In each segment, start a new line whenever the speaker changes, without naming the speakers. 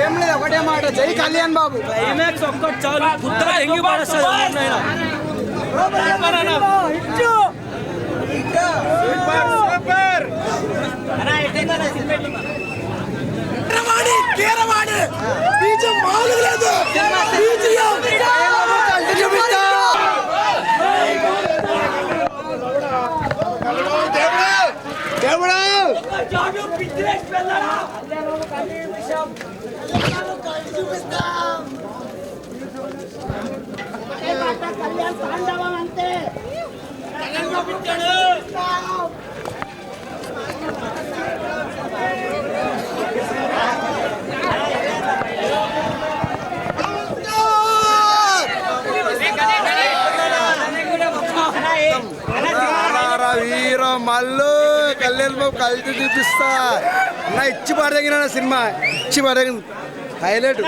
ఏం లేదు, ఒకటే మాట, జై కళ్యాణ్ బాబు.
క్లైమాక్స్ ఒక్కటి చాలు, పుత్తగా ఎంగి పడేస్తాడు.
కళ్యాణ్ తాండవం అంతే
వీర మల్లు కళ్యాణ్ బాబు కలిసి చూపిస్తా నా ఇచ్చి పడదగిన సినిమా, ఇచ్చి పడదగిన హైలైట్,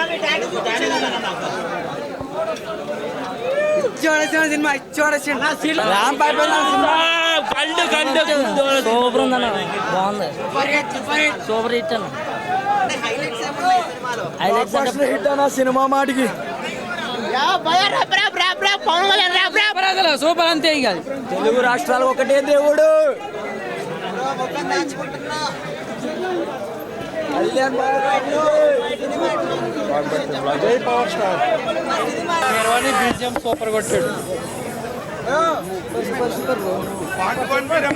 ఇచ్చి పడేసిన సినిమా, ఇచ్చి పడేసిన
సూపర్ ఉందన్న, బాగుంది, సూపర్ హిట్ అన్న.
హిట్ అన్న సినిమా మాటికి.
సూపర్ అంతే. ఇక
తెలుగు రాష్ట్రాలు ఒకటే దేవుడు కళ్యాణ్
సూపర్ కొట్టాడు.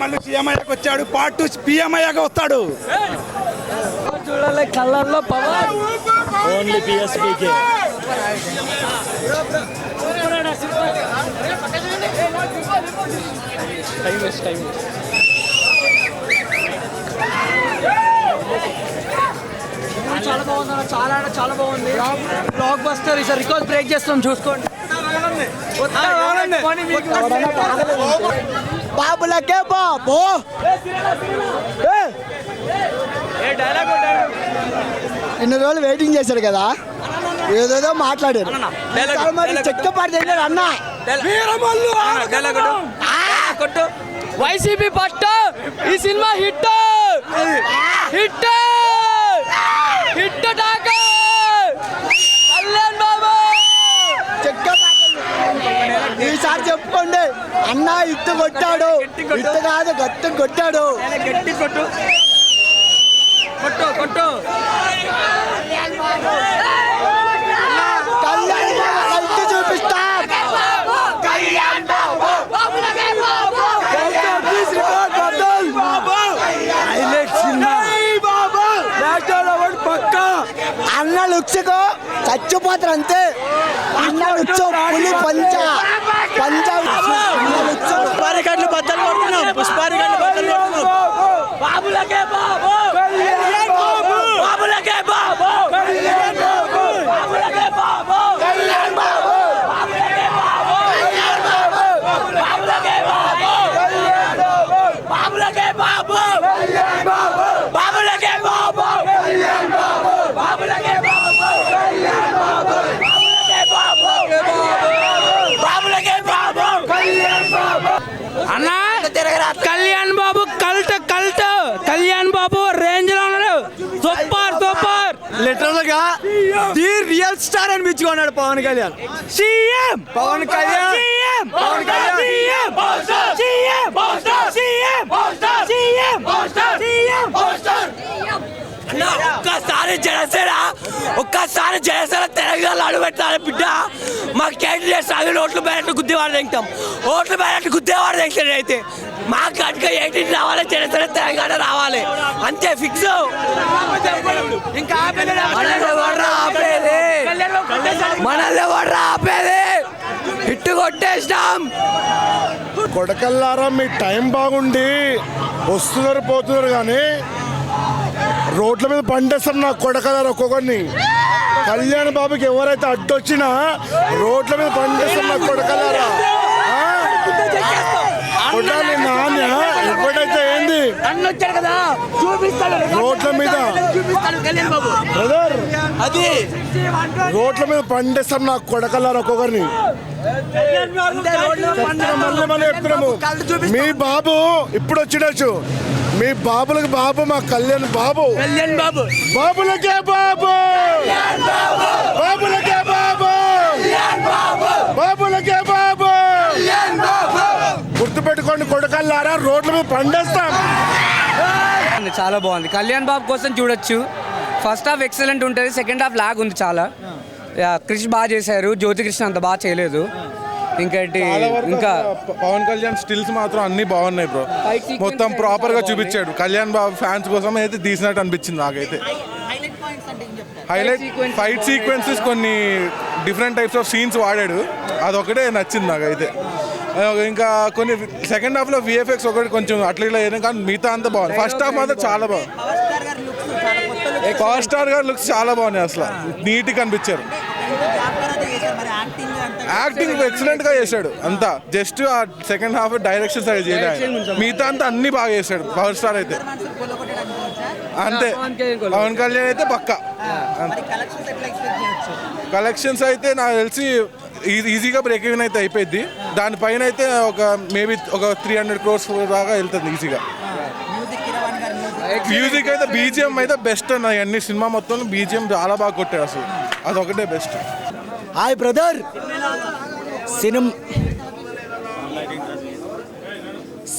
మళ్ళీ సీఎం అయ్యాక వచ్చాడు, పార్ట్ 2 పిఎం అయ్యాక వస్తాడు.
చూడాలి కళ్ళల్లో పవర్, ఓన్లీ పిఎస్పీకే.
చాలా బాగుంది, చాలా బాగుంది. బ్లాక్ బస్టర్, ఈసారి రికార్డ్ బ్రేక్ చేస్తాం, చూసుకోండి. బాబులకే బాబు ఇన్ని రోజులు వెయిటింగ్ చేశారు కదా, ఏదేదో మాట్లాడారు, చెక్క పడితే అన్న
వైసీపీ పట్టు ఈ cinema hit hit hit talk Kalyan Babu
చెక్క ఈసారి చెప్పుకోండి అన్న ఇట్టు కొట్టాడు, ఇట్టు కాదు గట్టు కొట్టాడు,
గట్టి కొట్టు కొట్టు కొట్టు.
కళ్యాణ్ ఇట్టు చూపిస్తా. అన్న లుక్స్కో చచ్చిపోతారు అంతే. అన్న లుక్స్ పులి పంచ పంచ పుష్పారికట్లు బద్దలు కొడుతున్నాం, పుష్పారికట్లు బద్దలు కొడుతున్నాం.
బాబులకే బాబు బాబులకే బాబు బాబులకే బాబు కళ్యాణ్ బాబు బాబులకే బాబు కళ్యాణ్ బాబు బాబులకే బాబు కళ్యాణ్ బాబు బాబులకే బాబు కళ్యాణ్ బాబు బాబులకే బాబు కళ్యాణ్ బాబు బాబులకే బాబు కళ్యాణ్ బాబు బాబులకే బాబు బాబులకే బాబు కళ్యాణ్ బాబు. అన్న Kalyan Babu cult cult, Kalyan Babu range లో ఉన్నాడు, సూపర్ సూపర్.
లిటరల్ గా ది రియల్ స్టార్ అనిపించుకున్నాడు Pawan Kalyan.
CM
Pawan Kalyan
CM
Pawan Kalyan
CM CM CM CM CM. ఒక్కసారి జనసేన తెలంగాణ అడుగు పెట్టాలి బిడ్డ. మా క్యాండిడేట్స్ అవి ఓట్లు బ్యాలెట్ గుద్దేవాడు తెంగుతాం, ఓట్లు బ్యాలెట్ గుద్దేవాడు తెంగుతాడు. అయితే మా కనుక 18 రావాలి, జనసేన తెలంగాణ రావాలి, అంతే ఫిక్స్. ఇంకా మనల్ని ఎవడ్రా ఆపేది, హిట్ కొట్టేసినాం.
కొడకల్లారా మీ టైం బాగుండి వస్తున్నారు పోతున్నారు కానీ రోడ్ల మీద పండేస్తారు నా కొడకల్లారా ఒక్కొక్కరిని. కళ్యాణ్ బాబుకి ఎవరైతే అడ్డొచ్చినా రోడ్ల మీద పండేస్తారు నా కొడకల్లారా. కొట్టాలి నాన్న ఎప్పుడైతే ఏంది
అన్న వచ్చాడు కదా చూపిస్తాడు
రోడ్ల మీద
చూపిస్తాడు కళ్యాణ్ బాబు
బ్రదర్
అది
రోడ్ల మీద పండేస్తాం నా కొడకల్లారు ఒక్కొక్కరిని మళ్ళీ చెప్తున్నాము మీ బాబు ఇప్పుడు వచ్చిడచ్చు మీ బాబులకి బాబు మా కళ్యాణ్ బాబు బాబులకే బాబు బాబులకే బాబు బాబులకే బాబు గుర్తుపెట్టుకోండి కొడకల్లారా రోడ్ల మీద పండేస్తాం.
చాలా బాగుంది. కళ్యాణ్ బాబు కోసం చూడొచ్చు. ఫస్ట్ హాఫ్ ఎక్సలెంట్ ఉంటుంది, సెకండ్ హాఫ్ లాగ్ ఉంది చాలా. క్రిష్ బాగా చేశారు, జ్యోతికృష్ణ అంత బాగా చేయలేదు. ఇంకా
పవన్ కళ్యాణ్ స్టిల్స్ మాత్రం అన్ని బాగున్నాయి బ్రో. మొత్తం ప్రాపర్ గా చూపించాడు. కళ్యాణ్ బాబు ఫ్యాన్స్ కోసం అయితే తీసినట్టు అనిపించింది నాకైతే. హైలైట్ ఫైట్ సీక్వెన్సెస్ కొన్ని డిఫరెంట్ టైప్స్ ఆఫ్ సీన్స్ వాడాడు, అదొకటే నచ్చింది నాకైతే. ఇంకా కొన్ని సెకండ్ హాఫ్ లో విఎఫ్ఎక్స్ ఒకటి కొంచెం అట్లా ఇట్లా అయినా కానీ మిగతా అంతా బాగుంది. ఫస్ట్ హాఫ్ మాత్రం చాలా బాగుంది. పవర్ స్టార్ గారు లుక్స్ చాలా బాగున్నాయి, అసలు నీట్ గా అనిపించారు. యాక్టింగ్ ఎక్సలెంట్ గా చేశాడు అంతా. జస్ట్ ఆ సెకండ్ హాఫ్ డైరెక్షన్ సైడ్ చేయలేదు, మిగతా అంతా అన్ని బాగా చేశాడు పవర్ స్టార్ అయితే. అంతే పవన్ కళ్యాణ్ అయితే పక్కా. కలెక్షన్స్ అయితే నాకు తెలిసి ఈజీగా బ్రేక్ ఈవెన్ అయితే అయిపోయింది. దానిపైన అయితే మేబీ ఒక 300 crores దాకా వెళ్తుంది ఈజీగా. మ్యూజిక్ అయితే బీజిఎం అయితే బెస్ట్ అన్న. అన్ని సినిమా మొత్తం బీజిఎం చాలా బాగా కొట్టాడు అసలు, అదొకటే best.
Hi brother,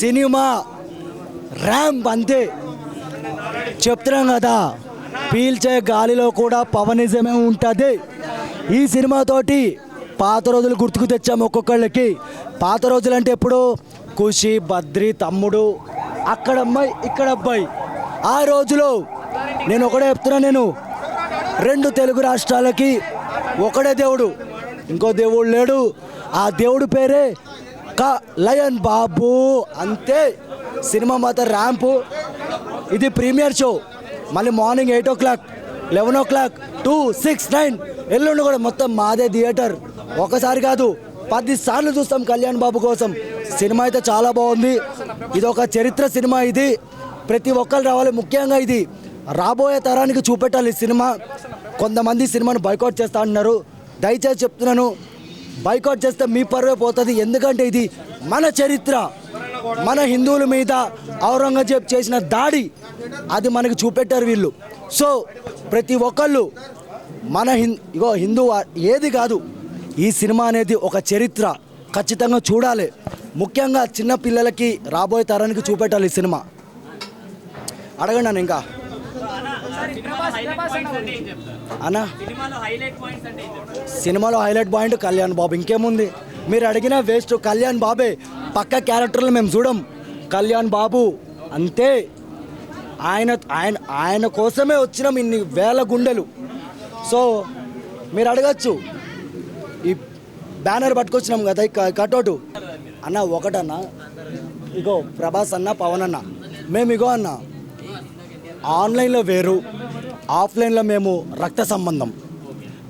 cinema ramp అంతే చెప్తున్నాం కదా. పీల్చే గాలిలో కూడా పవనిజమే ఉంటుంది. ఈ సినిమాతోటి పాత రోజులు గుర్తుకు తెచ్చాము ఒక్కొక్కళ్ళకి. పాత రోజులు అంటే ఎప్పుడు ఖుషి, బద్రి, తమ్ముడు, అక్కడ అమ్మాయి ఇక్కడ అబ్బాయి. ఆ రోజులో నేను ఒకటే చెప్తున్నా, నేను 2 తెలుగు రాష్ట్రాలకి ఒకడే దేవుడు, ఇంకో దేవుడు లేడు. ఆ దేవుడు పేరే కళ్యాణ్ బాబు అంతే. సినిమా మాత్రం ర్యాంపు. ఇది ప్రీమియర్ షో. మళ్ళీ మార్నింగ్ 8 o'clock, 11 o'clock, 2, 6, 9 ఎల్లుండి కూడా మొత్తం మాదే థియేటర్. ఒకసారి కాదు 10 సార్లు చూస్తాం కళ్యాణ్ బాబు కోసం. సినిమా అయితే చాలా బాగుంది. ఇది ఒక చరిత్ర సినిమా. ఇది ప్రతి ఒక్కరు రావాలి. ముఖ్యంగా ఇది రాబోయే తరానికి చూపెట్టాలి ఈ సినిమా. కొంతమంది సినిమాను బైకాట్ చేస్తా అంటున్నారు. దయచేసి చెప్తున్నాను, బైకాట్ చేస్తే మీ పరువే పోతుంది. ఎందుకంటే ఇది మన చరిత్ర. మన హిందువుల మీద ఔరంగజేబ్ చేసిన దాడి అది మనకి చూపెట్టారు వీళ్ళు. సో ప్రతి ఒక్కళ్ళు మన హిందూ ఏది కాదు, ఈ సినిమా అనేది ఒక చరిత్ర. ఖచ్చితంగా చూడాలి. ముఖ్యంగా చిన్న పిల్లలకి రాబోయే తరానికి చూపెట్టాలి ఈ సినిమా. అడగండి అన్న. ఇంకా అన్నా సినిమాలో హైలైట్ పాయింట్ కళ్యాణ్ బాబు. ఇంకేముంది, మీరు అడిగిన వేస్ట్. కళ్యాణ్ బాబే పక్క క్యారెక్టర్లు మేము చూడం. కళ్యాణ్ బాబు అంతే. ఆయన కోసమే వచ్చినాం ఇన్ని వేల గుండెలు. సో మీరు అడగచ్చు, ఈ బ్యానర్ పట్టుకొచ్చినాం కదా కటౌటు అన్న. ఒకటన్నా ఇగో ప్రభాస్ అన్న, పవన్ అన్న, మేము ఇగో అన్న ఆన్లైన్లో వేరు, ఆఫ్లైన్లో మేము రక్త సంబంధం.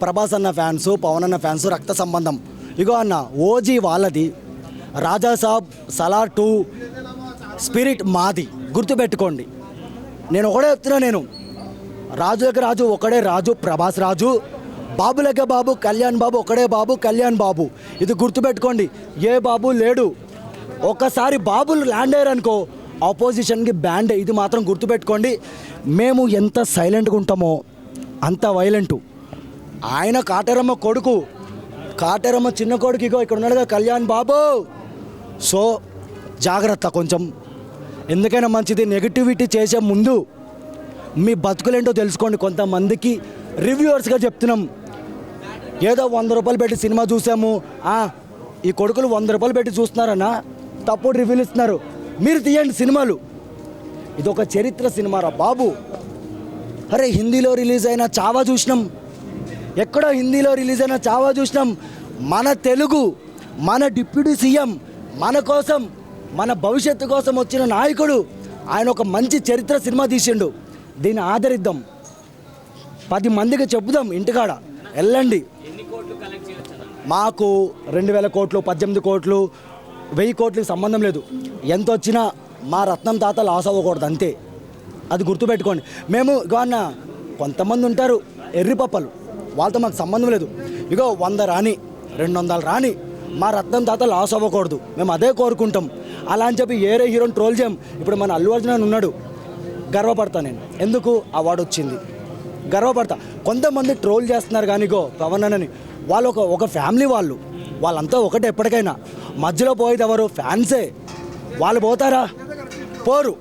ప్రభాస్ అన్న ఫ్యాన్స్, పవన్ అన్న ఫ్యాన్స్ రక్త సంబంధం. ఇగో అన్న ఓజీ వాళ్ళది, రాజా సాబ్, సలార్ 2, స్పిరిట్ మాది. గుర్తుపెట్టుకోండి. నేను ఒకడే చెప్తున్నా, నేను రాజులకి రాజు ఒకడే రాజు, ప్రభాస్ రాజు. బాబులకే బాబు, కళ్యాణ్ బాబు ఒకడే బాబు, కళ్యాణ్ బాబు. ఇది గుర్తుపెట్టుకోండి. ఏ బాబు లేడు. ఒక్కసారి బాబులు ల్యాండ్ అయ్యారనుకో ఆపోజిషన్కి బ్యాండ్. ఇది మాత్రం గుర్తుపెట్టుకోండి. మేము ఎంత సైలెంట్గా ఉంటామో అంత వైలెంటు. ఆయన కాటేరమ్మ కొడుకు, కాటేరమ్మ చిన్న కొడుకు ఇగో ఇక్కడ ఉన్నాడుగా కళ్యాణ్ బాబు. సో జాగ్రత్త కొంచెం. ఎందుకైనా మంచిది. నెగిటివిటీ చేసే ముందు మీ బతుకులేంటో తెలుసుకోండి. కొంతమందికి రివ్యూవర్స్గా చెప్తున్నాం, ఏదో 100 రూపాయలు పెట్టి సినిమా చూసాము, ఈ కొడుకులు 100 రూపాయలు పెట్టి చూస్తున్నారన్నా తప్పుడు రివ్యూలు ఇస్తున్నారు. మీరు తీయండి సినిమాలు. ఇది ఒక చరిత్ర సినిమారా బాబు. అరే హిందీలో రిలీజ్ అయిన చావా చూసినాం, ఎక్కడో హిందీలో రిలీజ్ అయిన చావా చూసినాం. మన తెలుగు, మన డిప్యూటీ సీఎం మన కోసం, మన భవిష్యత్తు కోసం వచ్చిన నాయకుడు, ఆయన ఒక మంచి చరిత్ర సినిమా తీసిండు. దీన్ని ఆదరిద్దాం, 10 మందికి చెప్పుదాం. ఇంటికాడ వెళ్ళండి. మాకు 2000 కోట్లు, 18 కోట్లు, 1000 కోట్లకి సంబంధం లేదు. ఎంత వచ్చినా మా రత్నం తాత లాస్ అవ్వకూడదు అంతే. అది గుర్తుపెట్టుకోండి. మేము ఇగో అన్న కొంతమంది ఉంటారు ఎర్రి పప్పలు, వాళ్ళతో మాకు సంబంధం లేదు. ఇగో 100 రాని 200 రాని మా రత్నం తాత లాస్ అవ్వకూడదు, మేము అదే కోరుకుంటాం. అలా అని చెప్పి ఏరే హీరోని ట్రోల్ చేయం. ఇప్పుడు మన అల్లు అర్జున్ అని ఉన్నాడు, గర్వపడతా నేను. ఎందుకు అవార్డు వచ్చింది గర్వపడతా. కొంతమంది ట్రోల్ చేస్తున్నారు కానీ ఇగో పవన్ అన్నని, వాళ్ళు ఒక ఫ్యామిలీ, వాళ్ళంతా ఒకటే. ఎప్పటికైనా మధ్యలో పోయేది ఎవరు? ఫ్యాన్సే. వాళ్ళు పోతారా? పోరు.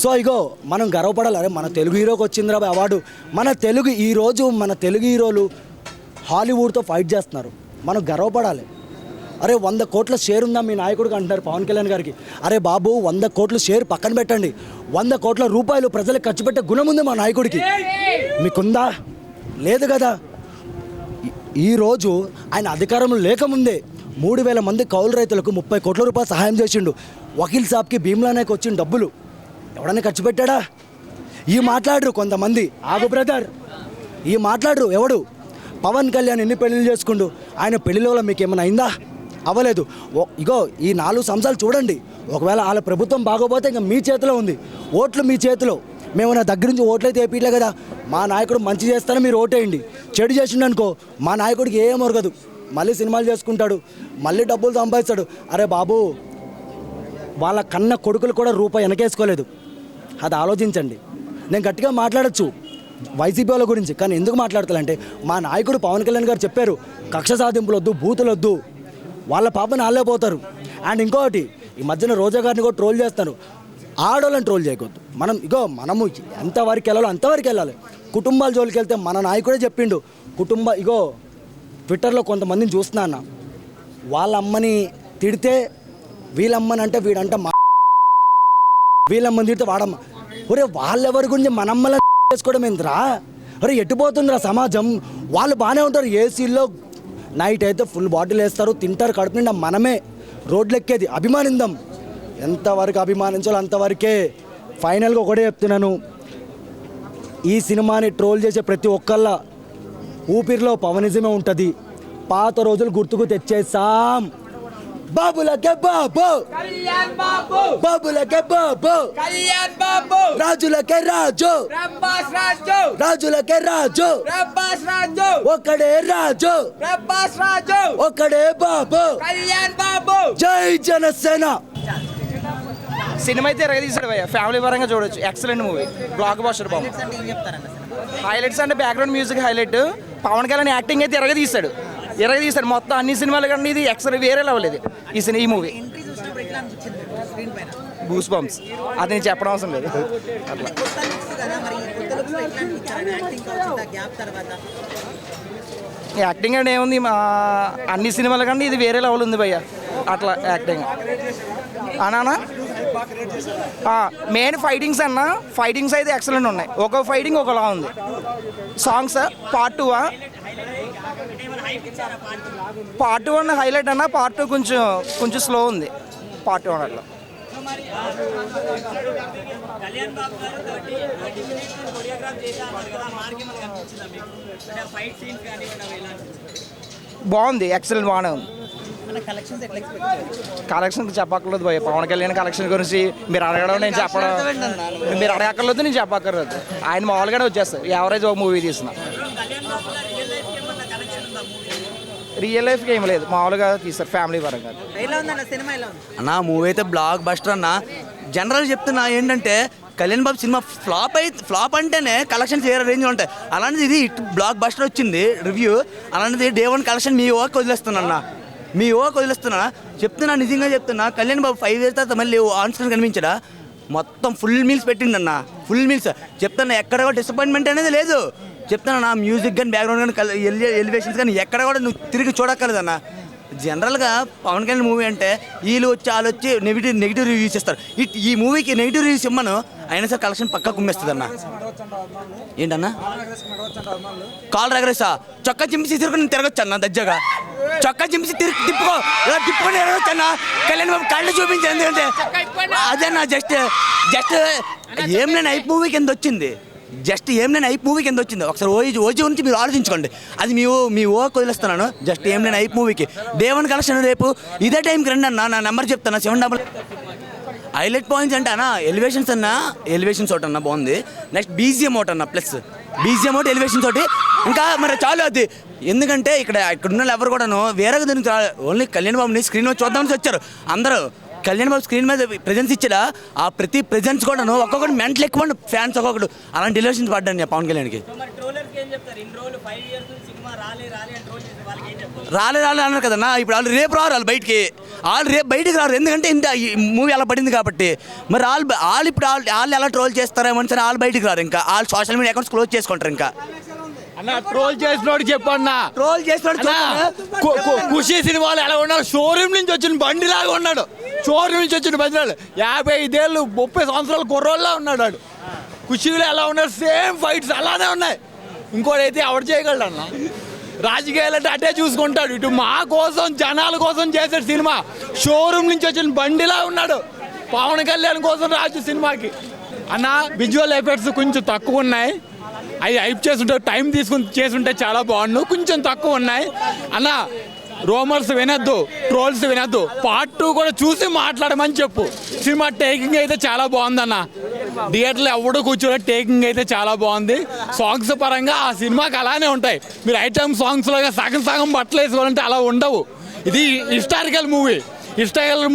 సో ఇగో మనం గర్వపడాలి. అరే మన తెలుగు హీరోకి వచ్చిందిరా అవార్డు. ఈరోజు మన తెలుగు హీరోలు హాలీవుడ్తో ఫైట్ చేస్తున్నారు, మనం గర్వపడాలి. అరే 100 కోట్ల షేర్ ఉందా మీ నాయకుడికి అంటున్నారు పవన్ కళ్యాణ్ గారికి. అరే బాబు 100 కోట్ల షేర్ పక్కన పెట్టండి, 100 కోట్ల రూపాయలు ప్రజలకు ఖర్చు పెట్టే గుణం ఉంది మా నాయకుడికి. మీకుందా? లేదు కదా. ఈరోజు ఆయన అధికారంలో లేకముందే 3000 మంది కౌలు రైతులకు 30 కోట్ల రూపాయలు సహాయం చేసిండు. వకీల్ సాబ్కి భీమ్లానాయక్ వచ్చిన డబ్బులు ఎవడన్నా ఖర్చు పెట్టాడా? ఈ మాట్లాడరు కొంతమంది. ఆగు బ్రదర్, ఈ మాట్లాడరు ఎవడు? పవన్ కళ్యాణ్ ఎన్ని పెళ్ళిళ్ళు చేసుకుండు? ఆయన పెళ్లిలో మీకు ఏమైనా అయిందా? అవ్వలేదు. ఇగో ఈ 4 సంవత్సరాలు చూడండి. ఒకవేళ వాళ్ళ ప్రభుత్వం బాగోపోతే ఇంకా మీ చేతిలో ఉంది, ఓట్లు మీ చేతిలో. మేము నా దగ్గర నుంచి ఓట్లయితే వేయట్లే కదా. మా నాయకుడు మంచి చేస్తానే మీరు ఓటేయండి. చెడు చేసిండు అనుకో మా నాయకుడికి ఏం ఒరగదు, మళ్ళీ సినిమాలు చేసుకుంటాడు, మళ్ళీ డబ్బులు సంపాదిస్తాడు. అరే బాబు, వాళ్ళ కన్న కొడుకులు కూడా రూపాయి వెనకేసుకోలేదు. అది ఆలోచించండి. నేను గట్టిగా మాట్లాడచ్చు వైసీపీ వాళ్ళ గురించి, కానీ ఎందుకు మాట్లాడతానంటే మా నాయకుడు పవన్ కళ్యాణ్ గారు చెప్పారు, కక్ష సాధింపులు వద్దు, బూతులు వద్దు, వాళ్ళ పాపని వాళ్ళే పోతారు. అండ్ ఇంకోటి, ఈ మధ్యన రోజా గారిని కూడా ట్రోల్ చేస్తారు. ఆడోళ్ళని ట్రోల్ చేయకూడదు. మనము ఎంతవరకు వెళ్ళాలో అంతవరకు వెళ్ళాలి. కుటుంబాల జోలికి వెళ్తే మన నాయకుడే చెప్పిండు. ట్విట్టర్లో కొంతమందిని చూస్తున్నా అన్న, వాళ్ళ అమ్మని తిడితే వీళ్ళమ్మని అంటే వీడంట, వీళ్ళమ్మని తిడితే వాడమ్మ. ఒరే వాళ్ళెవరి గురించి మనమ్మల చేసుకోవడం ఏంద్రా? ఒరే ఎట్టుపోతుందిరా సమాజం. వాళ్ళు బాగానే ఉంటారు ఏసీల్లో, నైట్ అయితే ఫుల్ బాటిల్ వేస్తారు, తింటారు, కడుపు నిండా. మనమే రోడ్లు ఎక్కేది. అభిమానిందాం, ఎంతవరకు అభిమానించాలో అంతవరకే. ఫైనల్గా ఒకటే చెప్తున్నాను, ఈ సినిమాని ట్రోల్ చేసే ప్రతి ఒక్కళ్ళ ఊపిరిలో పవనిజమే ఉంటుంది. పాత రోజులు గుర్తుకు తెచ్చేసాం. బాబులకే బాబు, బాబులకే బాబు, రాజులకే రాజు, రాజులకే రాజు, ఒక్కడే రాజు, ఒక్కడే బాబు, జై జనసేన.
సినిమా అయితే ఎరగదీశాడు భయ్య, ఫ్యామిలీ పరంగా చూడొచ్చు. ఎక్సలెంట్ మూవీ, బ్లాక్ బస్టర్ బాబు. హైలైట్స్ అంటే background music highlight. Pavan Kalyan acting అయితే ఎరగదీశాడు మొత్తం అన్ని సినిమాలు. కానీ ఇది ఎక్సలెంట్, వేరే లెవెల్ ఇది ఈ మూవీ. గూస్ బంప్స్, అది నేను చెప్పడం అవసరం లేదు. అట్లా యాక్టింగ్ అంటే ఏముంది, మా అన్ని సినిమాల కన్నా ఇది వేరే లెవెల్ ఉంది భయ్య. అట్లా యాక్టింగ్ అన్నా. మెయిన్ ఫైటింగ్స్ అన్న, ఫైటింగ్స్ అయితే ఎక్సలెంట్ ఉన్నాయి. ఒక ఫైటింగ్ ఒకలా ఉంది. సాంగ్స్ పార్ట్ 2 పార్ట్ 1 హైలైట్ అన్న, పార్ట్ 2 కొంచెం స్లో ఉంది. పార్ట్ 1 అట్లా బాగుంది, ఎక్సలెంట్, బాగానే ఉంది. కలెక్షన్ చెప్పక్కర్లేదు భయ్య. పవన్ కళ్యాణ్ కలెక్షన్ గురించి మీరు అడగడం, నేను చెప్పడం, మీరు అడగక్కర్లేదు, నేను చెప్పక్కర్లేదు. ఆయన మామూలుగానే వచ్చేస్తారు, యావరేజ్ ఒక మూవీ తీసిన. రియల్ లైఫ్కి ఏం లేదు, మామూలుగా తీస్తారు ఫ్యామిలీ పరంగా.
అన్న మూవీ అయితే బ్లాక్ బస్టర్ అన్న. జనరల్ చెప్తున్నా ఏంటంటే, కళ్యాణ్ బాబు సినిమా ఫ్లాప్ అంటేనే కలెక్షన్స్ ఏ రేంజ్లో ఉంటాయి. అలాంటిది ఇది బ్లాక్ బస్టర్ వచ్చింది రివ్యూ. అలాంటిది డే 1 కలెక్షన్ మీ ఓకే వదిలేస్తున్నా, చెప్తున్నా, నిజంగా చెప్తున్నా. కళ్యాణ్ బాబు 5 years తర్వాత మళ్ళీ ఆన్ స్క్రీన్ కనిపించడా? మొత్తం ఫుల్ మీల్స్ పెట్టిండన్న, ఫుల్ మీల్స్. చెప్తున్నా, ఎక్కడ కూడా డిసప్పాయింట్మెంట్ అనేది లేదు. చెప్తున్నా, నా మ్యూజిక్ కానీ బ్యాక్గ్రౌండ్ కానీ ఎలివేషన్స్ కానీ ఎక్కడ కూడా నువ్వు తిరిగి చూడక్కర్లేదన్న. జనరల్గా పవన్ కళ్యాణ్ మూవీ అంటే వీళ్ళు వచ్చి నెగిటివ్ రివ్యూస్ ఇస్తారు. ఈ మూవీకి నెగిటివ్ రివ్యూస్ ఇమ్మను, అయినా సరే కలెక్షన్ పక్కా కుమ్మేస్తుంది అన్న. ఏంటన్నా కాల్ రగరేసా? చొక్కా చింపిసి తిరుగుని తిరగొచ్చు అన్న, దజ్జగా చొక్కా చింపిసి తిప్పుకొని తిరగొచ్చు అన్న. కళ్యాణ్ బాబు కళ్ళు చూపించాను, ఎందుకంటే అదేనా జస్ట్ ఏం నేను హైప్ మూవీ కింద వచ్చింది. జస్ట్ ఏం లేని ఐప్ మూవీ కింద వచ్చింది. ఒకసారి ఓజీ గురించి మీరు ఆలోచించుకోండి. అది మీ ఓ వదిలేస్తున్నాను. జస్ట్ ఏం లేని ఐప్ మూవీకి డే 1 కలెక్షన్ రేపు ఇదే టైంకి రండి అన్న. నా నెంబర్ చెప్తాను 7 హైలైట్ పాయింట్స్ అంటే అన్న ఎలివేషన్స్ ఒకటి అన్న బాగుంది. నెక్స్ట్ బీజిఎం ఒకటి అన్న, ప్లస్ బీజిఎం ఒకటి ఎలివేషన్స్ ఒకటి ఇంకా మరి చాలు అది. ఎందుకంటే ఇక్కడ ఉన్న వాళ్ళు ఎవరు కూడాను వేరేగా దీనికి ఓన్లీ కళ్యాణ్ బాబుని స్క్రీన్ మీద చూద్దామని వచ్చారు అందరూ. కళ్యాణ్ బాబు స్క్రీన్ మీద ప్రెజెన్స్ ఇచ్చాడా, ఆ ప్రతి ప్రెజెన్స్ కూడాను ఒక్కొక్కటి మెంటల్ ఎక్కువ ఫ్యాన్స్ ఒక్కొక్కడు అలాంటి ఎలివేషన్స్ పడ్డాను పవన్ కళ్యాణ్కి. రాలే అన్నారు కదన్నా. ఇప్పుడు వాళ్ళు రేపు రారు బయటికి, రేపు బయటికి రారు. ఎందుకంటే ఇంత ఈ మూవీ అలా పడింది కాబట్టి. మరి వాళ్ళు ఎలా ట్రోల్ చేస్తారేమో అని వాళ్ళు బయటికి రారు. ఇంకా వాళ్ళు సోషల్ మీడియా అకౌంట్స్ క్లోజ్ చేసుకుంటారు. ఇంకా
అన్న ట్రోల్ చేసినోడు చెప్పన్నా,
ట్రోల్ చేసినోడు
ఖుషి సినిమాలు ఎలా ఉన్నాడు, షోరూమ్ నుంచి వచ్చిన బండిలాగా ఉన్నాడు. షోరూమ్ నుంచి వచ్చిన బండిలాడు 55 ఏళ్ళు 30 సంవత్సరాల కుర్రోళ్ళ ఉన్నాడు వాడు. ఖుషిలో ఎలా ఉన్నాడు, సేమ్ ఫైట్స్ అలానే ఉన్నాయి. ఇంకోటైతే ఎవరు చేయగలడు అన్న. రాజకీయాలు అంటే అటే చూసుకుంటాడు. ఇటు మా కోసం జనాల కోసం చేసే సినిమా. షోరూమ్ నుంచి వచ్చిన బండిలా ఉన్నాడు. పవన్ కళ్యాణ్ కోసం రాజు సినిమాకి అన్న విజువల్ ఎఫెక్ట్స్ కొంచెం తక్కువ ఉన్నాయి. అవి హైప్ చేస్తుంటే టైం తీసుకుని చేసుంటే చాలా బాగుండు. కొంచెం తక్కువ ఉన్నాయి అన్న. రోమర్స్ వినొద్దు, ట్రోల్స్ వినొద్దు. పార్ట్ 2 కూడా చూసి మాట్లాడమని చెప్పు. సినిమా టేకింగ్ అయితే చాలా బాగుందన్న. థియేటర్లో ఎవడో కూర్చోలే, టేకింగ్ అయితే చాలా బాగుంది. సాంగ్స్ పరంగా ఆ సినిమాకి అలానే ఉంటాయి. మీరు ఐటమ్ సాంగ్స్లోగా సగం బట్టలు వేసుకోవాలంటే అలా ఉండవు. ఇది హిస్టారికల్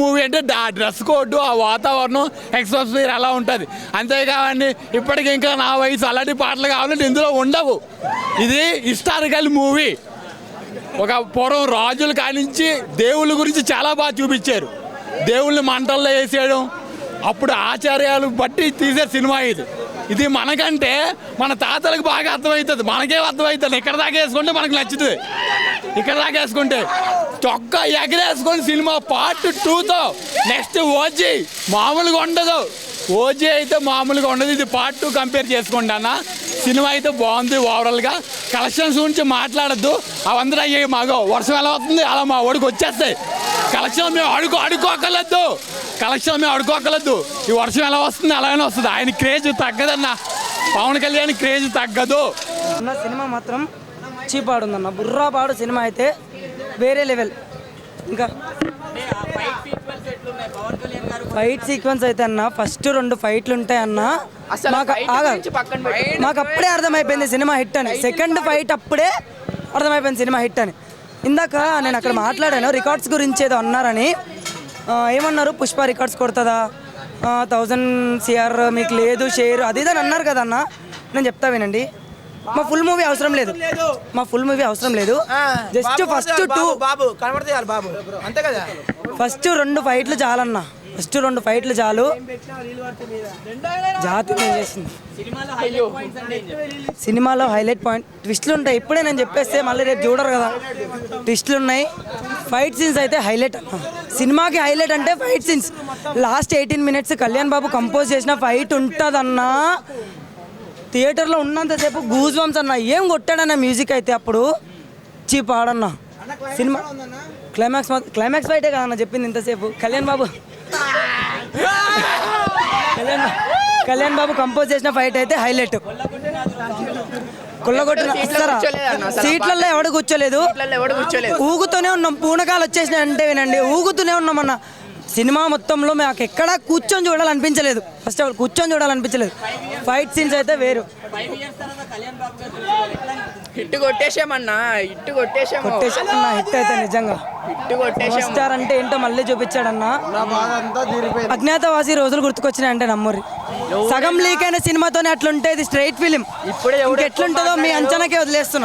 మూవీ అంటే ఆ డ్రెస్ కోడ్, ఆ వాతావరణం, ఎక్స్పోజర్ అలా ఉంటుంది. అంతేకావండి ఇప్పటికి ఇంకా నా వయసు అలాంటి పాటలు కావాలంటే ఇందులో ఉండవు. ఇది హిస్టారికల్ మూవీ. ఒక పూర్వం రాజుల కానించి దేవుళ్ళ గురించి చాలా బాగా చూపించారు. దేవుళ్ళని మంటల్లో వేసేయడం, అప్పుడు ఆచార్యాలు బట్టి తీసే సినిమా ఇది మనకంటే మన తాతలకు బాగా అర్థమవుతుంది. మనకేం అర్థమవుతుంది, ఇక్కడ దాకా వేసుకుంటే మనకు నచ్చుతుంది. ఇక్కడ దాకా వేసుకుంటే చొక్కా ఎగరేసుకొని సినిమా పార్ట్ 2తో నెక్స్ట్ ఓజీ మామూలుగా ఉండదు. ఓజీ అయితే మామూలుగా ఉండదు. ఇది పార్ట్ 2 కంపేర్ చేసుకోండి అన్న. సినిమా అయితే బాగుంది. ఓవరాల్గా కలెక్షన్స్ గురించి మాట్లాడద్దు. అవందరూ అయ్యాయి మాగో. వర్షం ఎలా వస్తుంది అలా మా ఓడికి వచ్చేస్తాయి. కలెక్షన్ మేము అడుకోకలేదు. ఈ వర్షం ఎలా వస్తుంది అలానే వస్తుంది. ఆయన క్రేజ్ తగ్గదన్న. పవన్ కళ్యాణ్ క్రేజ్ తగ్గదు.
సినిమా మాత్రం చీపాడుందన్న. బుర్రాపాడు సినిమా అయితే వేరే లెవెల్. ఇంకా ఫైట్ సీక్వెన్స్ అయితే అన్న, ఫస్ట్ 2 ఫైట్లు ఉంటాయి అన్న. మాకు అప్పుడే అర్థమైపోయింది సినిమా హిట్ అని. సెకండ్ ఫైట్ అప్పుడే అర్థమైపోయింది సినిమా హిట్ అని. ఇందాక నేను అక్కడ మాట్లాడాను రికార్డ్స్ గురించి ఏదో అన్నారని. ఏమన్నారు, పుష్ప రికార్డ్స్ కొడుతుందా, 1000 CR మీకు లేదు షేర్ అది ఇదని అన్నారు కదన్న. నేను చెప్తా వినండి. మా ఫుల్ మూవీ అవసరం లేదు. జస్ట్ ఫస్ట్ 2 ఫైట్లు చాలన్న. ఫస్ట్ 2 ఫైట్లు చాలు. జాతి చేసింది సినిమాలో హైలైట్ పాయింట్ ట్విస్ట్లు ఉంటాయి. ఇప్పుడే నేను చెప్పేస్తే మళ్ళీ రేపు చూడరు కదా. ట్విస్ట్లు ఉన్నాయి. ఫైట్ సీన్స్ అయితే హైలైట్ అన్న. సినిమాకి హైలైట్ అంటే fight scenes. Last 18 minutes Kalyan Babu compose చేసిన ఫైట్ ఉంటుందన్నా. థియేటర్లో ఉన్నంతసేపు గూజ్ బంప్స్ అన్న. ఏం కొట్టాడన్న మ్యూజిక్ అయితే అప్పుడు చీప్ ఆడన్న. సినిమా క్లైమాక్స్ ఫైటే కదన్న చెప్పింది ఇంతసేపు. కళ్యాణ్ బాబు కంపోజ్ చేసిన ఫైట్ అయితే హైలైట్. కొల్లగొట్టిన సీట్లలో ఎవడు కూర్చోలేదు. ఊగుతూనే ఉన్నాం. పూనకాలు వచ్చేసినాయి అంటే వినండి, ఊగుతూనే ఉన్నామన్న. సినిమా మొత్తంలో మాకు ఎక్కడా కూర్చొని చూడాలనిపించలేదు. ఫస్ట్ ఆఫ్ ఆల్ కూర్చొని చూడాలనిపించలేదు. ఫైట్ సీన్స్ అయితే వేరు.
హిట్ కొట్టేసామన్నా. హిట్
అయితే నిజంగా స్టార్ అంటే ఏంటో మళ్ళీ చూపించాడన్నా. అజ్ఞాతవాసి రోజులు గుర్తుకొచ్చినాయి అంటే నమ్మరు. సగం లీక్ అయిన సినిమాతోనే అట్లుంటే ఇది స్ట్రైట్ ఫిలిం. ఎట్లుంటుందో మీ అంచనాకే వదిలేస్తున్నా.